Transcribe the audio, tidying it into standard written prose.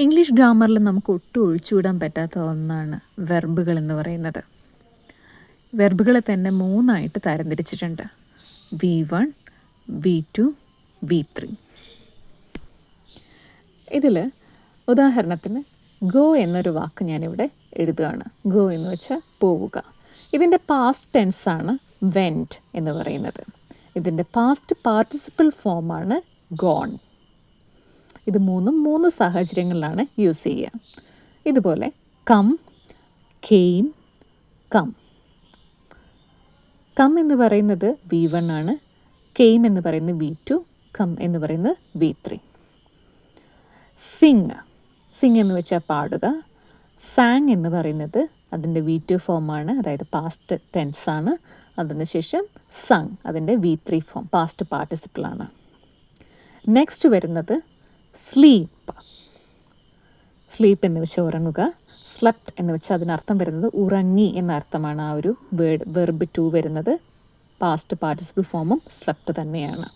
English ഗ്രാമറിൽ നമുക്ക് ഒട്ടും ഒഴിച്ചുവിടാൻ പറ്റാത്ത ഒന്നാണ് വെർബുകൾ എന്ന് പറയുന്നത്. വെർബുകളെ തന്നെ 3ആയിട്ട് തരംതിരിച്ചിട്ടുണ്ട്: V1, V2, V3. ഇതിൽ ഉദാഹരണത്തിന് ഗോ എന്നൊരു വാക്ക് ഞാനിവിടെ എഴുതുകയാണ്. ഗോ എന്ന് വെച്ചാൽ പോവുക. ഇതിൻ്റെ പാസ്റ്റ് ടെൻസാണ് വെൻറ്റ് എന്ന് പറയുന്നത്. ഇതിൻ്റെ പാസ്റ്റ് പാർട്ടിസിപ്പിൾ ഫോമാണ് ഗോൺ. ഇത് മൂന്ന് സാഹചര്യങ്ങളിലാണ് യൂസ് ചെയ്യുക. ഇതുപോലെ കം, കെയിം, കം. കം എന്ന് പറയുന്നത് V1 ആണ്. കെയിം എന്ന് പറയുന്നത് V2. കം എന്ന് പറയുന്നത് V3. സിങ്, സിങ് എന്ന് വെച്ചാൽ പാടുക. സാങ് എന്ന് പറയുന്നത് അതിൻ്റെ V2 ഫോമാണ്, അതായത് പാസ്റ്റ് ടെൻസാണ്. അതിനുശേഷം സങ്, അതിൻ്റെ V3 ഫോം, പാസ്റ്റ് പാർട്ടിസിപ്പിളാണ്. നെക്സ്റ്റ് വരുന്നത് സ്ലീപ്പ്. സ്ലീപ്പ് എന്ന് വെച്ചാൽ ഉറങ്ങുക. സ്ലെപ്റ്റ് എന്ന് വെച്ചാൽ അതിനർത്ഥം വരുന്നത് ഉറങ്ങി എന്ന അർത്ഥമാണ്. ആ ഒരു വെർബ് 2 വരുന്നത് പാസ്റ്റ് പാർട്ടിസിപ്പിൾ ഫോമും സ്ലെപ്റ്റ് തന്നെയാണ്.